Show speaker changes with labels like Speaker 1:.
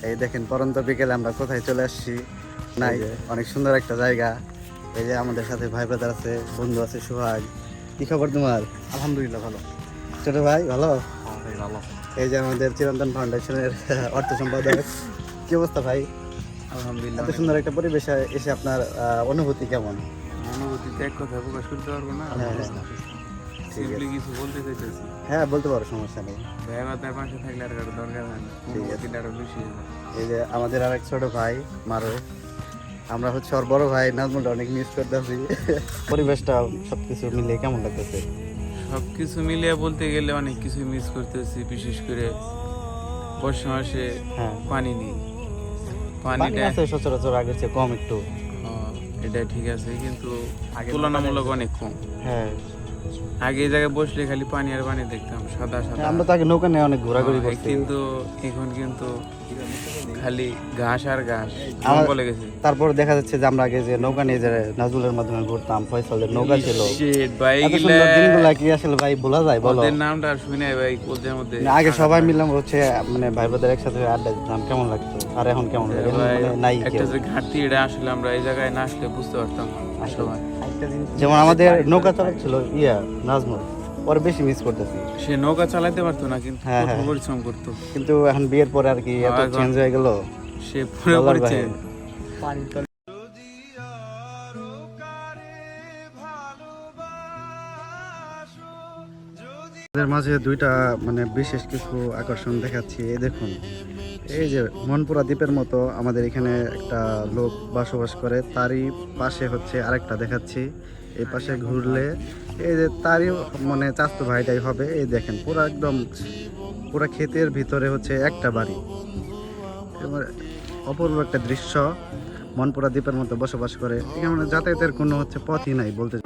Speaker 1: এই দেখেন পরন্ত বিকেলে আমরা কোথায় চলে আসছি নাই, অনেক সুন্দর একটা জায়গা। এই যে আমাদের সাথে ভাই ব্রাদার আছে, বন্ধু আছে সোহাগ। কি খবর তোমার?
Speaker 2: আলহামদুলিল্লাহ ভালো।
Speaker 1: ছোট ভাই ভালো?
Speaker 2: হ্যাঁ ভাই ভালো।
Speaker 1: এই যে আমাদের চিরন্তন ফাউন্ডেশনের অর্থ সম্পাদক। কি অবস্থা ভাই?
Speaker 2: আলহামদুলিল্লাহ।
Speaker 1: এত সুন্দর একটা পরিবেশে এসে আপনার অনুভূতি কেমন?
Speaker 2: অনুভূতিতে এক কথা প্রকাশ করতে পারবো না।
Speaker 1: হ্যাঁ, হ্যাঁ।
Speaker 2: সিম্পলি কিছু বলতে চাইতেছি।
Speaker 1: হ্যাঁ বলতে পারো, সমস্যা নেই।
Speaker 2: ভাই আমাদের পাশে থাকলে আর কারো দরকার হয় না, অনুভূতিটা আরো বেশি হয়ে যায়।
Speaker 1: এই যে আমাদের আরেক ছোট ভাই মারো, আমরা হচ্ছে ওর বড় ভাই নাজমুলটা অনেক মিস করতেছি। পরিবেশটা সবকিছু মিলিয়ে কেমন লাগতেছে?
Speaker 2: সবকিছু মিলিয়ে বলতে গেলে অনেক কিছু মিস করতেছি, বিশেষ করে বর্ষা মাসে
Speaker 1: হ্যাঁ,
Speaker 2: পানি নেই।
Speaker 1: পানি
Speaker 2: পানিটা
Speaker 1: আছে সচরাচর আগের চেয়ে কম একটু।
Speaker 2: এটা ঠিক আছে, কিন্তু তুলনামূলক অনেক কম।
Speaker 1: হ্যাঁ,
Speaker 2: আগে এই জায়গায় বসলে খালি পানি আর পানি দেখতাম, সাদা সাদা।
Speaker 1: আমরা তো আগে নৌকা নিয়ে অনেক ঘোরাঘুরি করছি।
Speaker 2: কিন্তু এখন কিন্তু খালি ঘাস আর ঘাস
Speaker 1: আমার-
Speaker 2: বলে গেছে।
Speaker 1: তারপর দেখা যাচ্ছে যে আমরা আগে যে নৌকা নিয়ে যে নাজুলের মাধ্যমে ঘুরতাম, ফয়সালের নৌকা ছিল।
Speaker 2: Shit, ভাই
Speaker 1: এত
Speaker 2: এগুলা
Speaker 1: সুন্দর দিনগুলা কি আসলে ভাই ভোলা যায় বলো?
Speaker 2: ওদের নামটা আর শুনে ভাই ওদের মধ্যে
Speaker 1: না, আগে সবাই মিললাম হচ্ছে মানে ভাই বোনদের একসাথে আড্ডা দিতাম, কেমন লাগতো। আর এখন কেমন লাগে? এখন
Speaker 2: ভাই,
Speaker 1: মানে নাই
Speaker 2: একটা
Speaker 1: কেউ।
Speaker 2: যে ঘাটতি, এটা আসলে আমরা এই জায়গায় না আসলে বুঝতে পারতাম না সবাই।
Speaker 1: যেমন আমাদের নৌকা চালাচ্ছিল নাজমুল, ওর বেশি মিস করতেছি।
Speaker 2: সে নৌকা চালাতে পারতো না, কিন্তু
Speaker 1: হ্যাঁ,
Speaker 2: কঠোর
Speaker 1: হ্যাঁ।
Speaker 2: পরিশ্রম করতো।
Speaker 1: কিন্তু এখন বিয়ের পরে আর কি এত
Speaker 2: এখন-
Speaker 1: চেঞ্জ হয়ে গেল।
Speaker 2: সে পুরো
Speaker 1: বলার
Speaker 2: করেছে।
Speaker 1: বাইরে। আমাদের মাঝে দুইটা মানে বিশেষ কিছু আকর্ষণ দেখাচ্ছি। এই দেখুন, এই যে মনপুরা দ্বীপের মতো আমাদের এখানে একটা লোক বসবাস করে, তারই পাশে হচ্ছে আরেকটা দেখাচ্ছি। এই পাশে ঘুরলে এই যে তারই মানে চাস্তো ভাইটাই হবে। এই দেখেন পুরো একদম পুরো ক্ষেতের ভিতরে হচ্ছে একটা বাড়ি। এবার অপূর্ব একটা দৃশ্য। মনপুরা দ্বীপের মতো বসবাস করে এখানে, যাতায়াতের কোনো হচ্ছে পথই নাই বলতে।